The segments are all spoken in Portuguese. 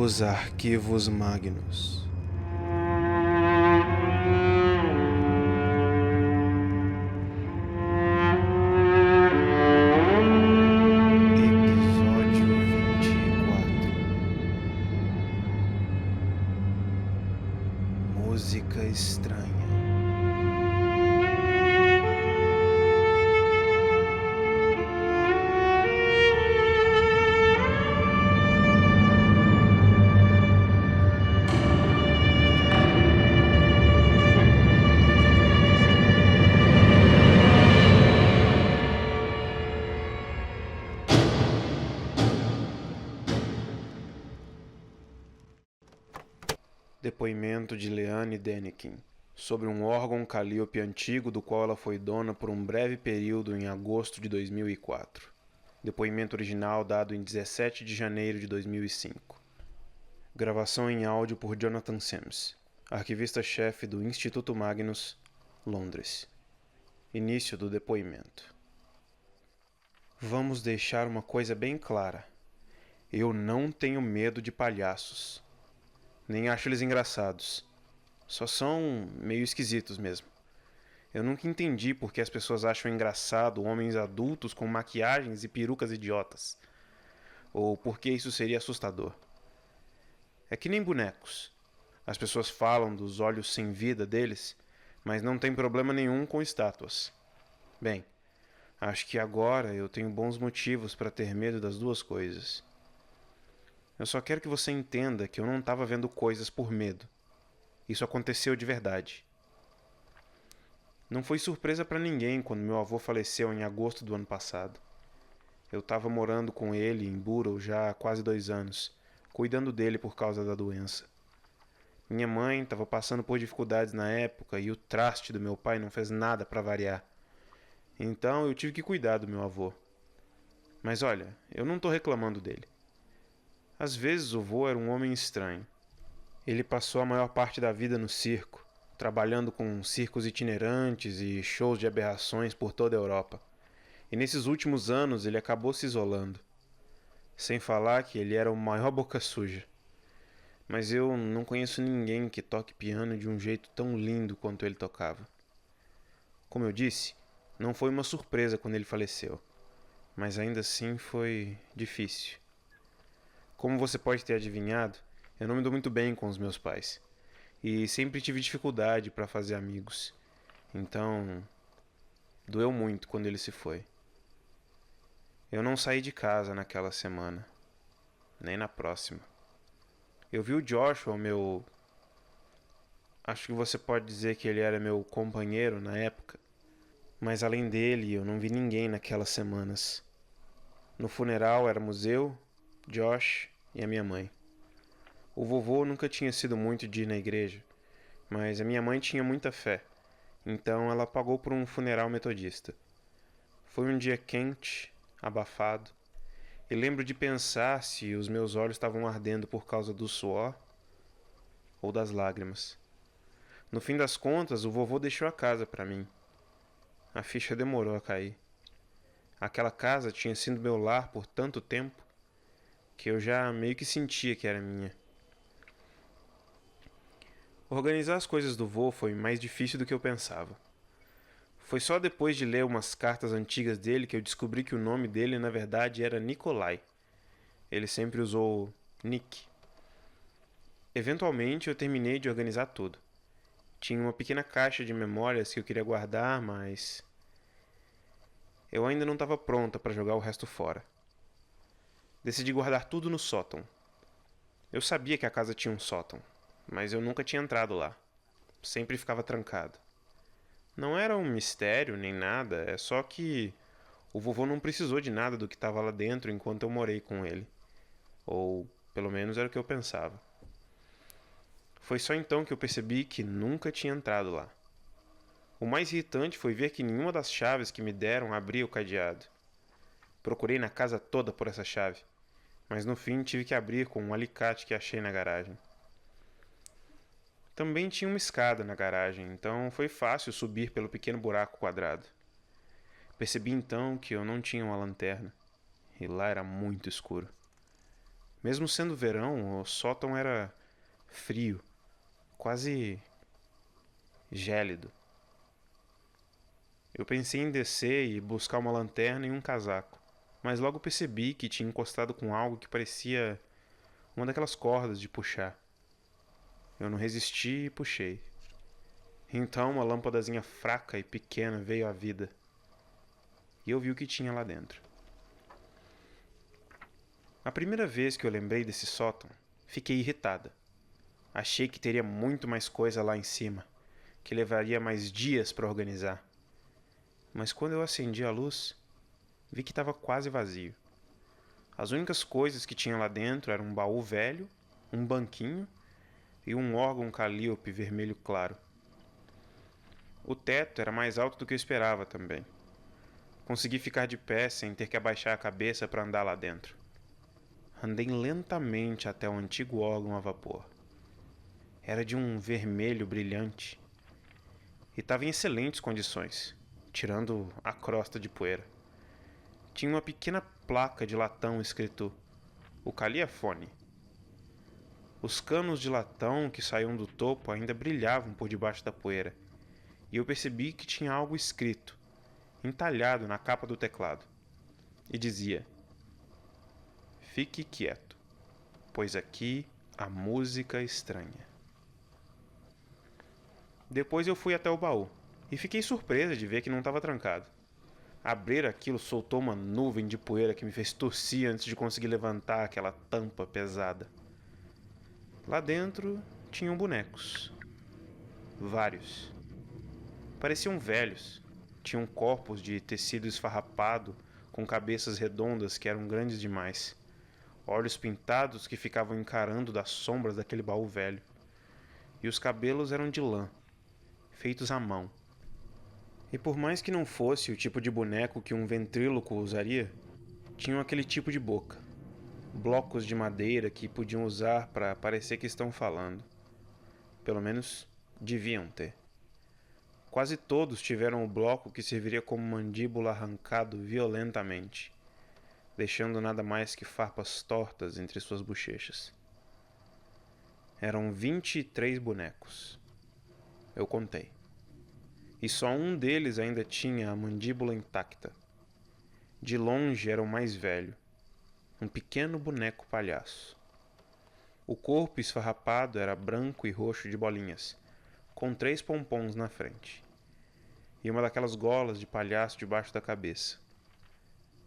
Os Arquivos Magnus. Episódio 24. Música estranha. Depoimento de Leanne Denikin, sobre um órgão calíope antigo do qual ela foi dona por um breve período em agosto de 2004. Depoimento original dado em 17 de janeiro de 2005. Gravação em áudio por Jonathan Sims, arquivista-chefe do Instituto Magnus, Londres. Início do depoimento. Vamos deixar uma coisa bem clara. Eu não tenho medo de palhaços. Nem acho eles engraçados. Só são meio esquisitos mesmo. Eu nunca entendi por que as pessoas acham engraçado homens adultos com maquiagens e perucas idiotas. Ou por que isso seria assustador. É que nem bonecos. As pessoas falam dos olhos sem vida deles, mas não tem problema nenhum com estátuas. Bem, acho que agora eu tenho bons motivos para ter medo das duas coisas. Eu só quero que você entenda que eu não estava vendo coisas por medo. Isso aconteceu de verdade. Não foi surpresa para ninguém quando meu avô faleceu em agosto do ano passado. Eu estava morando com ele em Buro já há quase 2 anos, cuidando dele por causa da doença. Minha mãe estava passando por dificuldades na época e o traste do meu pai não fez nada para variar. Então eu tive que cuidar do meu avô. Mas olha, eu não estou reclamando dele. Às vezes o vô era um homem estranho. Ele passou a maior parte da vida no circo, trabalhando com circos itinerantes e shows de aberrações por toda a Europa. E nesses últimos anos ele acabou se isolando. Sem falar que ele era o maior boca suja. Mas eu não conheço ninguém que toque piano de um jeito tão lindo quanto ele tocava. Como eu disse, não foi uma surpresa quando ele faleceu. Mas ainda assim foi difícil. Como você pode ter adivinhado, eu não me dou muito bem com os meus pais. E sempre tive dificuldade para fazer amigos. Então, doeu muito quando ele se foi. Eu não saí de casa naquela semana. Nem na próxima. Eu vi o Joshua, acho que você pode dizer que ele era meu companheiro na época. Mas além dele, eu não vi ninguém naquelas semanas. No funeral éramos eu, Josh e a minha mãe. O vovô nunca tinha sido muito de ir na igreja, mas a minha mãe tinha muita fé, então ela pagou por um funeral metodista. Foi um dia quente, abafado, e lembro de pensar se os meus olhos estavam ardendo por causa do suor ou das lágrimas. No fim das contas, o vovô deixou a casa para mim. A ficha demorou a cair. Aquela casa tinha sido meu lar por tanto tempo que eu já meio que sentia que era minha. Organizar as coisas do vô foi mais difícil do que eu pensava. Foi só depois de ler umas cartas antigas dele que eu descobri que o nome dele na verdade era Nikolai. Ele sempre usou Nick. Eventualmente eu terminei de organizar tudo. Tinha uma pequena caixa de memórias que eu queria guardar, mas eu ainda não estava pronta para jogar o resto fora. Decidi guardar tudo no sótão. Eu sabia que a casa tinha um sótão, mas eu nunca tinha entrado lá. Sempre ficava trancado. Não era um mistério nem nada, é só que o vovô não precisou de nada do que estava lá dentro enquanto eu morei com ele. Ou, pelo menos, era o que eu pensava. Foi só então que eu percebi que nunca tinha entrado lá. O mais irritante foi ver que nenhuma das chaves que me deram abria o cadeado. Procurei na casa toda por essa chave, mas no fim tive que abrir com um alicate que achei na garagem. Também tinha uma escada na garagem, então foi fácil subir pelo pequeno buraco quadrado. Percebi então que eu não tinha uma lanterna, e lá era muito escuro. Mesmo sendo verão, o sótão era frio, quase gélido. Eu pensei em descer e buscar uma lanterna e um casaco, mas logo percebi que tinha encostado com algo que parecia uma daquelas cordas de puxar. Eu não resisti e puxei. Então uma lâmpadazinha fraca e pequena veio à vida, e eu vi o que tinha lá dentro. A primeira vez que eu lembrei desse sótão, fiquei irritada. Achei que teria muito mais coisa lá em cima, que levaria mais dias para organizar. Mas quando eu acendi a luz, vi que estava quase vazio. As únicas coisas que tinha lá dentro eram um baú velho, um banquinho e um órgão calíope vermelho claro. O teto era mais alto do que eu esperava também. Consegui ficar de pé sem ter que abaixar a cabeça para andar lá dentro. Andei lentamente até o antigo órgão a vapor. Era de um vermelho brilhante e estava em excelentes condições, tirando a crosta de poeira. Tinha uma pequena placa de latão escrito "O Caliafone". Os canos de latão que saíam do topo ainda brilhavam por debaixo da poeira, e eu percebi que tinha algo escrito, entalhado na capa do teclado, e dizia: "Fique quieto, pois aqui há música estranha". Depois eu fui até o baú, e fiquei surpresa de ver que não estava trancado. Abrir aquilo soltou uma nuvem de poeira que me fez tossir antes de conseguir levantar aquela tampa pesada. Lá dentro tinham bonecos. Vários. Pareciam velhos. Tinham corpos de tecido esfarrapado, com cabeças redondas que eram grandes demais. Olhos pintados que ficavam encarando das sombras daquele baú velho. E os cabelos eram de lã, feitos à mão. E por mais que não fosse o tipo de boneco que um ventríloco usaria, tinham aquele tipo de boca. Blocos de madeira que podiam usar para parecer que estão falando. Pelo menos deviam ter. Quase todos tiveram o bloco que serviria como mandíbula arrancado violentamente, deixando nada mais que farpas tortas entre suas bochechas. Eram 23 bonecos. Eu contei. E só um deles ainda tinha a mandíbula intacta. De longe era o mais velho, um pequeno boneco palhaço. O corpo esfarrapado era branco e roxo de bolinhas, com 3 pompons na frente, e uma daquelas golas de palhaço debaixo da cabeça.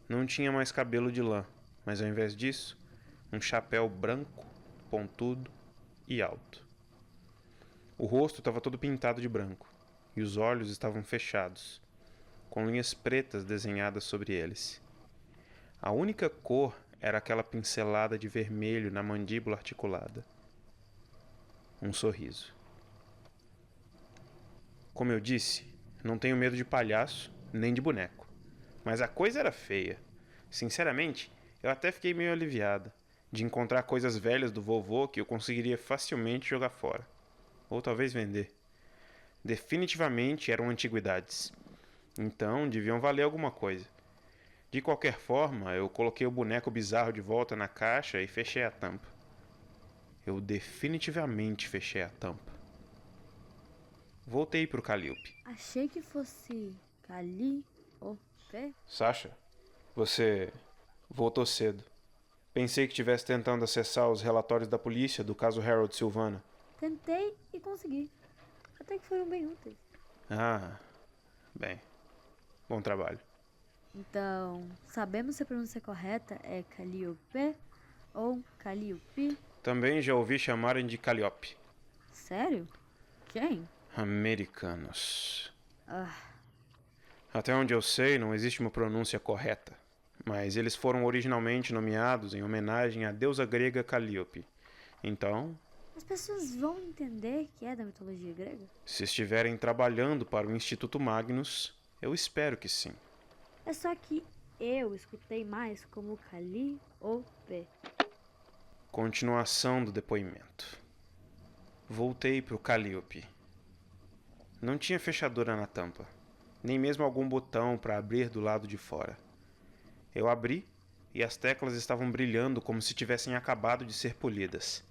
Não tinha mais cabelo de lã, mas ao invés disso, um chapéu branco, pontudo e alto. O rosto estava todo pintado de branco, e os olhos estavam fechados, com linhas pretas desenhadas sobre eles. A única cor era aquela pincelada de vermelho na mandíbula articulada. Um sorriso. Como eu disse, não tenho medo de palhaço nem de boneco. Mas a coisa era feia. Sinceramente, eu até fiquei meio aliviada de encontrar coisas velhas do vovô que eu conseguiria facilmente jogar fora. Ou talvez vender. Definitivamente eram antiguidades. Então deviam valer alguma coisa. De qualquer forma, eu coloquei o boneco bizarro de volta na caixa e fechei a tampa. Eu definitivamente fechei a tampa. Voltei pro Calíope. Achei que fosse Calíope. Sasha, você voltou cedo. Pensei que estivesse tentando acessar os relatórios da polícia do caso Harold Silvana. Tentei e consegui. Até que foram bem úteis. Ah, bem. Bom trabalho. Então, sabemos se a pronúncia correta é Calíope ou Calíope? Também já ouvi chamarem de Caliope. Sério? Quem? Americanos. Ah, Até onde eu sei, não existe uma pronúncia correta. Mas eles foram originalmente nomeados em homenagem à deusa grega Calíope. Então, as pessoas vão entender que é da mitologia grega? se estiverem trabalhando para o Instituto Magnus, eu espero que sim. É só que eu escutei mais como Calíope. Continuação do depoimento. Voltei para o Calíope. Não tinha fechadura na tampa, nem mesmo algum botão para abrir do lado de fora. Eu abri e as teclas estavam brilhando como se tivessem acabado de ser polidas.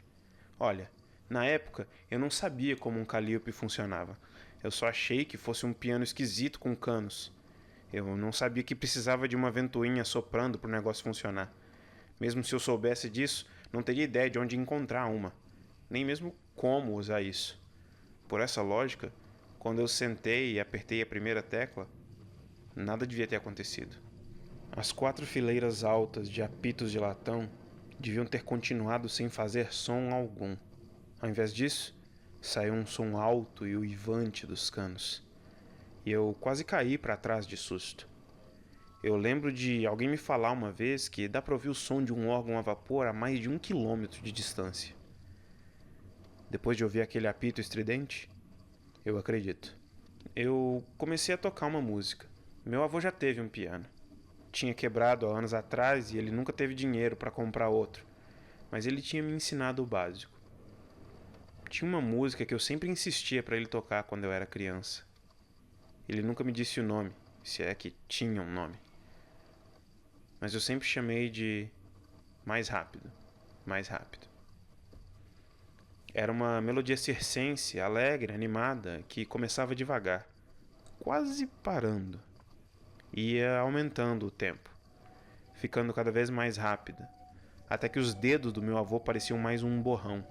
Olha, na época eu não sabia como um Calliope funcionava. Eu só achei que fosse um piano esquisito com canos. Eu não sabia que precisava de uma ventoinha soprando para o negócio funcionar. Mesmo se eu soubesse disso, não teria ideia de onde encontrar uma, nem mesmo como usar isso. Por essa lógica, quando eu sentei e apertei a primeira tecla, nada devia ter acontecido. As 4 fileiras altas de apitos de latão deviam ter continuado sem fazer som algum. Ao invés disso, saiu um som alto e uivante dos canos. E eu quase caí para trás de susto. Eu lembro de alguém me falar uma vez que dá para ouvir o som de um órgão a vapor a mais de 1 quilômetro de distância. Depois de ouvir aquele apito estridente, eu acredito. Eu comecei a tocar uma música. Meu avô já teve um piano. Tinha quebrado há anos atrás e ele nunca teve dinheiro para comprar outro, mas ele tinha me ensinado o básico. Tinha uma música que eu sempre insistia para ele tocar quando eu era criança. Ele nunca me disse o nome, se é que tinha um nome. Mas eu sempre chamei de Mais Rápido, Mais Rápido. Era uma melodia circense, alegre, animada, que começava devagar, quase parando. Ia aumentando o tempo, ficando cada vez mais rápida, até que os dedos do meu avô pareciam mais um borrão.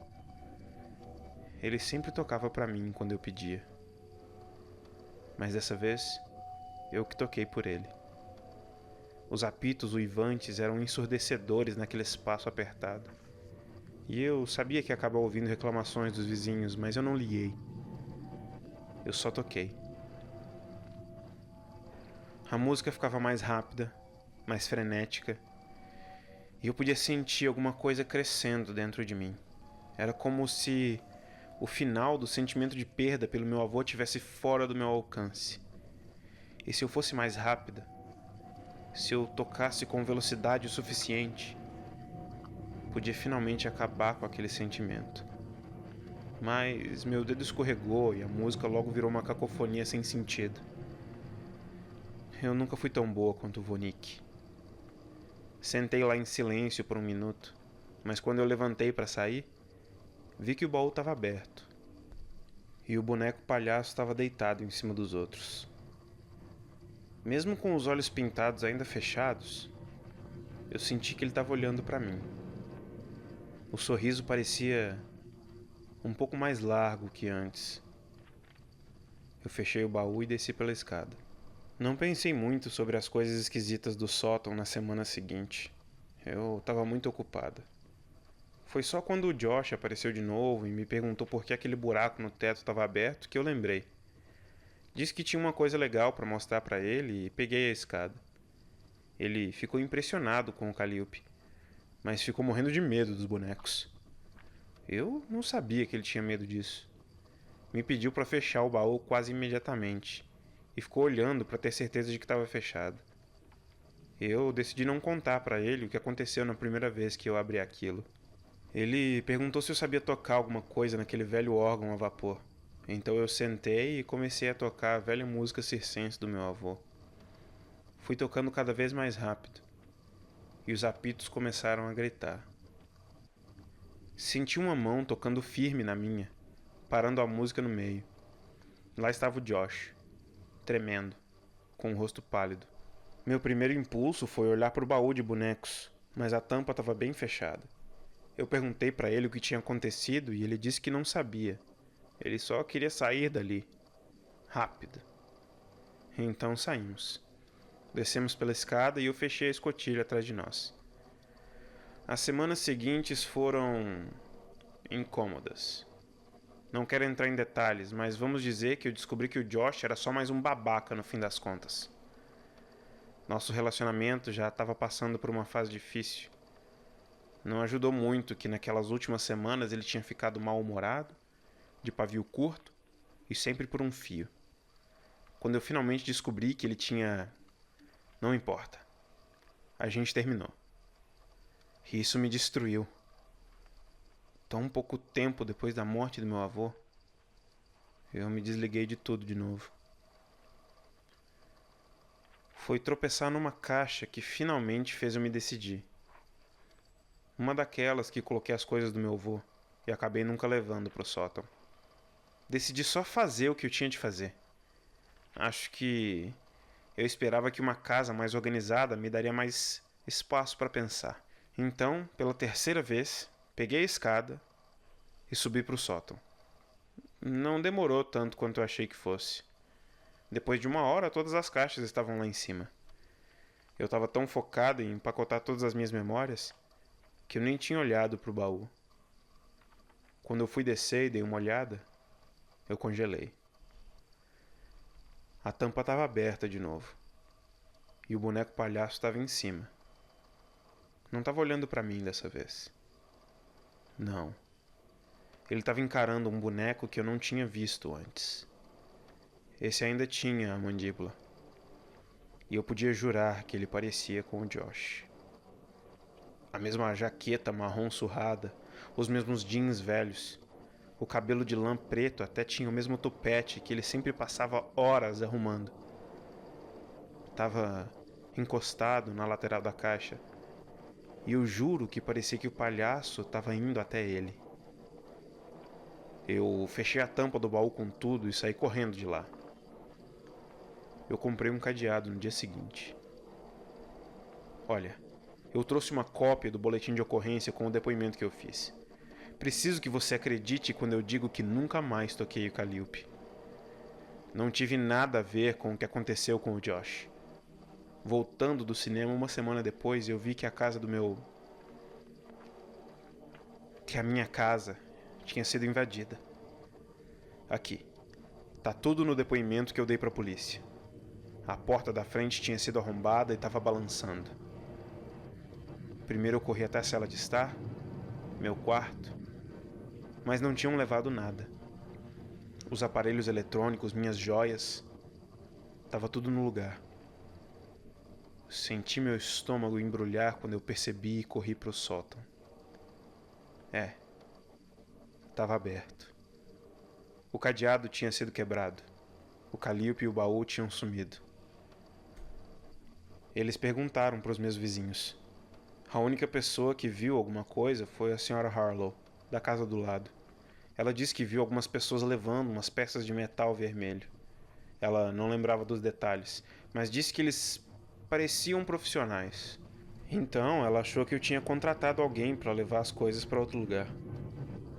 Ele sempre tocava para mim quando eu pedia. Mas dessa vez, eu que toquei por ele. Os apitos uivantes eram ensurdecedores naquele espaço apertado. E eu sabia que ia acabar ouvindo reclamações dos vizinhos, mas eu não liguei. Eu só toquei. A música ficava mais rápida, mais frenética, e eu podia sentir alguma coisa crescendo dentro de mim. Era como se o final do sentimento de perda pelo meu avô estivesse fora do meu alcance. E se eu fosse mais rápida, se eu tocasse com velocidade o suficiente, podia finalmente acabar com aquele sentimento. Mas meu dedo escorregou e a música logo virou uma cacofonia sem sentido. Eu nunca fui tão boa quanto o Vonick. Sentei lá em silêncio por um minuto, mas quando eu levantei para sair, vi que o baú estava aberto e o boneco palhaço estava deitado em cima dos outros. Mesmo com os olhos pintados ainda fechados, eu senti que ele estava olhando para mim. O sorriso parecia um pouco mais largo que antes. Eu fechei o baú e desci pela escada. Não pensei muito sobre as coisas esquisitas do sótão na semana seguinte. Eu estava muito ocupada. Foi só quando o Josh apareceu de novo e me perguntou por que aquele buraco no teto estava aberto que eu lembrei. Disse que tinha uma coisa legal para mostrar para ele e peguei a escada. Ele ficou impressionado com o Calliope, mas ficou morrendo de medo dos bonecos. Eu não sabia que ele tinha medo disso. Me pediu para fechar o baú quase imediatamente e ficou olhando para ter certeza de que estava fechado. Eu decidi não contar para ele o que aconteceu na primeira vez que eu abri aquilo. Ele perguntou se eu sabia tocar alguma coisa naquele velho órgão a vapor. Então eu sentei e comecei a tocar a velha música circense do meu avô. Fui tocando cada vez mais rápido, e os apitos começaram a gritar. Senti uma mão tocando firme na minha, parando a música no meio. Lá estava o Josh, tremendo, com o rosto pálido. Meu primeiro impulso foi olhar para o baú de bonecos, mas a tampa estava bem fechada. Eu perguntei para ele o que tinha acontecido e ele disse que não sabia. Ele só queria sair dali. Rápido. Então saímos. Descemos pela escada e eu fechei a escotilha atrás de nós. As semanas seguintes foram incômodas. Não quero entrar em detalhes, mas vamos dizer que eu descobri que o Josh era só mais um babaca no fim das contas. Nosso relacionamento já estava passando por uma fase difícil. Não ajudou muito que naquelas últimas semanas ele tinha ficado mal-humorado, de pavio curto e sempre por um fio. Quando eu finalmente descobri que ele tinha... Não importa. A gente terminou. E isso me destruiu. Tão pouco tempo depois da morte do meu avô, eu me desliguei de tudo de novo. foi tropeçar numa caixa que finalmente fez eu me decidir. Uma daquelas que coloquei as coisas do meu avô e acabei nunca levando pro sótão. Decidi só fazer o que eu tinha de fazer. Acho que eu esperava que uma casa mais organizada me daria mais espaço para pensar. Então, pela terceira vez, peguei a escada e subi pro sótão. Não demorou tanto quanto eu achei que fosse. Depois de 1 hora, todas as caixas estavam lá em cima. Eu estava tão focado em empacotar todas as minhas memórias que eu nem tinha olhado pro baú. Quando eu fui descer e dei uma olhada, eu congelei. A tampa estava aberta de novo. E o boneco palhaço estava em cima. Não estava olhando para mim dessa vez. Não. Ele estava encarando um boneco que eu não tinha visto antes. Esse ainda tinha a mandíbula. E eu podia jurar que ele parecia com o Josh. A mesma jaqueta marrom surrada, os mesmos jeans velhos. O cabelo de lã preto até tinha o mesmo tupete que ele sempre passava horas arrumando. Tava encostado na lateral da caixa. E eu juro que parecia que o palhaço estava indo até ele. Eu fechei a tampa do baú com tudo e saí correndo de lá. Eu comprei um cadeado no dia seguinte. Olha, eu trouxe uma cópia do boletim de ocorrência com o depoimento que eu fiz. Preciso que você acredite quando eu digo que nunca mais toquei o Calliope. Não tive nada a ver com o que aconteceu com o Josh. Voltando do cinema 1 semana depois, eu vi que a minha casa tinha sido invadida. Aqui. Tá tudo no depoimento que eu dei pra polícia. A porta da frente tinha sido arrombada e estava balançando. Primeiro eu corri até a sala de estar, meu quarto, mas não tinham levado nada. Os aparelhos eletrônicos, minhas joias, estava tudo no lugar. Senti meu estômago embrulhar quando eu percebi e corri pro sótão. Estava aberto. O cadeado tinha sido quebrado. O Calliope e o baú tinham sumido. Eles perguntaram para os meus vizinhos. A única pessoa que viu alguma coisa foi a Sra. Harlow, da casa do lado. Ela disse que viu algumas pessoas levando umas peças de metal vermelho. Ela não lembrava dos detalhes, mas disse que eles pareciam profissionais. Então ela achou que eu tinha contratado alguém para levar as coisas para outro lugar.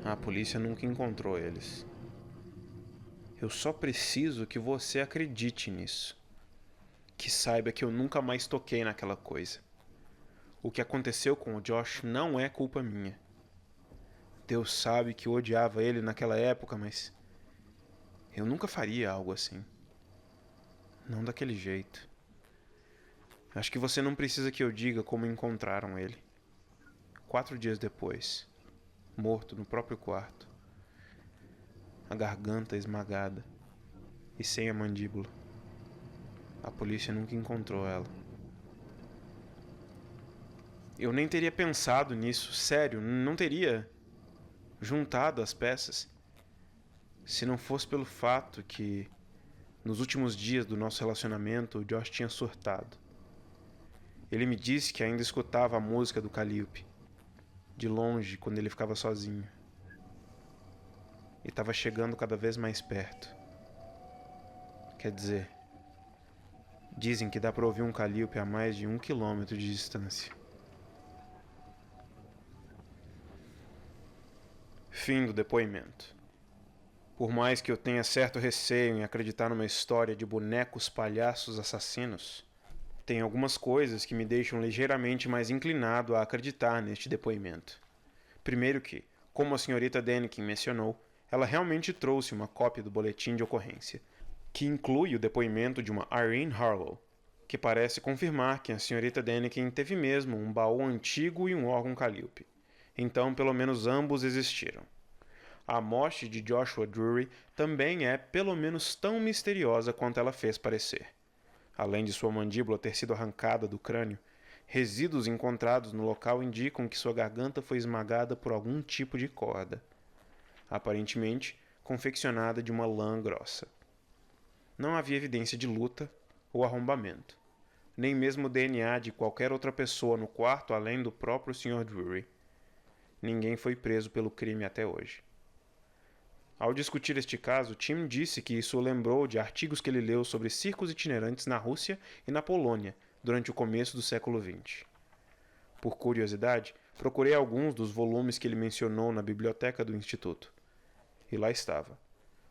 A polícia nunca encontrou eles. Eu só preciso que você acredite nisso. Que saiba que eu nunca mais toquei naquela coisa. O que aconteceu com o Josh não é culpa minha. Deus sabe que eu odiava ele naquela época, mas eu nunca faria algo assim. Não daquele jeito. Acho que você não precisa que eu diga como encontraram ele. 4 dias depois, morto no próprio quarto. A garganta esmagada e sem a mandíbula. A polícia nunca encontrou ela. Eu nem teria pensado nisso, sério, não teria juntado as peças se não fosse pelo fato que nos últimos dias do nosso relacionamento o Josh tinha surtado. Ele me disse que ainda escutava a música do Calliope, de longe, quando ele ficava sozinho. E estava chegando cada vez mais perto. Quer dizer, dizem que dá para ouvir um Calliope a mais de 1 quilômetro de distância. Fim do depoimento. Por mais que eu tenha certo receio em acreditar numa história de bonecos palhaços assassinos, tem algumas coisas que me deixam ligeiramente mais inclinado a acreditar neste depoimento. Primeiro que, como a senhorita Deniken mencionou, ela realmente trouxe uma cópia do boletim de ocorrência, que inclui o depoimento de uma Irene Harlow, que parece confirmar que a senhorita Deniken teve mesmo um baú antigo e um órgão Calliope. Então, pelo menos ambos existiram. A morte de Joshua Drury também é pelo menos tão misteriosa quanto ela fez parecer. Além de sua mandíbula ter sido arrancada do crânio, resíduos encontrados no local indicam que sua garganta foi esmagada por algum tipo de corda, aparentemente confeccionada de uma lã grossa. Não havia evidência de luta ou arrombamento, nem mesmo o DNA de qualquer outra pessoa no quarto além do próprio Sr. Drury. Ninguém foi preso pelo crime até hoje. Ao discutir este caso, Tim disse que isso o lembrou de artigos que ele leu sobre circos itinerantes na Rússia e na Polônia durante o começo do século XX. Por curiosidade, procurei alguns dos volumes que ele mencionou na biblioteca do Instituto. E lá estava,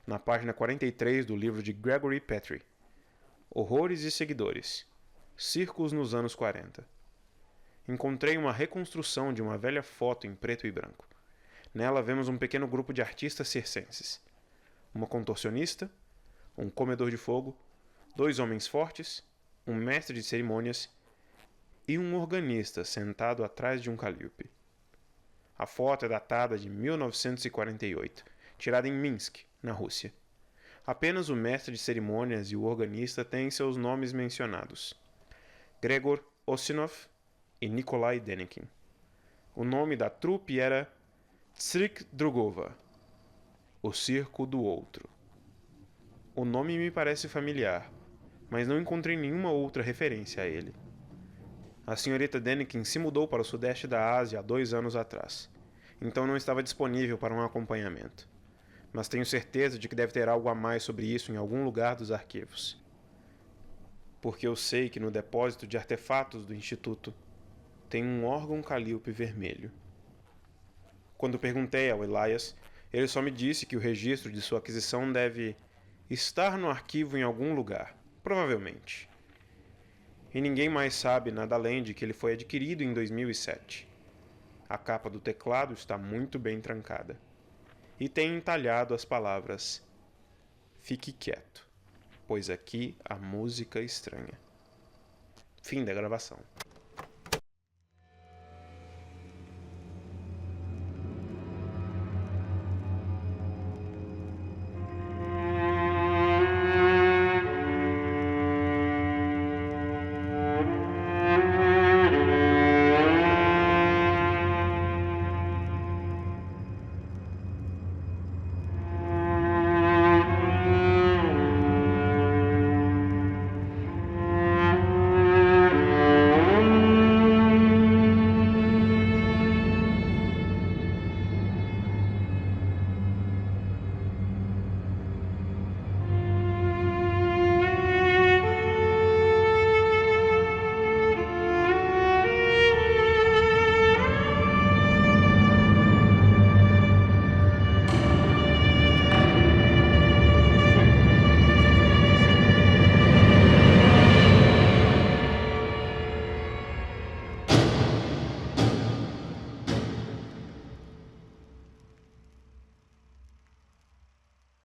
na página 43 do livro de Gregory Petrie, Horrores e Seguidores, Circos nos anos 40. Encontrei uma reconstrução de uma velha foto em preto e branco. Nela vemos um pequeno grupo de artistas circenses. Uma contorcionista, um comedor de fogo, 2 homens fortes, um mestre de cerimônias e um organista sentado atrás de um calíope. A foto é datada de 1948, tirada em Minsk, na Rússia. Apenas o mestre de cerimônias e o organista têm seus nomes mencionados: Gregor Osinov e Nikolai Denikin. O nome da trupe era Tsrik Drugova, o Circo do Outro. O nome me parece familiar, mas não encontrei nenhuma outra referência a ele. A senhorita Denikin se mudou para o sudeste da Ásia há 2 anos atrás, então não estava disponível para um acompanhamento. Mas tenho certeza de que deve ter algo a mais sobre isso em algum lugar dos arquivos. Porque eu sei que no depósito de artefatos do Instituto tem um órgão calíope vermelho. Quando perguntei ao Elias, ele só me disse que o registro de sua aquisição deve estar no arquivo em algum lugar, provavelmente. E ninguém mais sabe nada além de que ele foi adquirido em 2007. A capa do teclado está muito bem trancada. E tem entalhado as palavras: "Fique quieto, pois aqui há música estranha." Fim da gravação.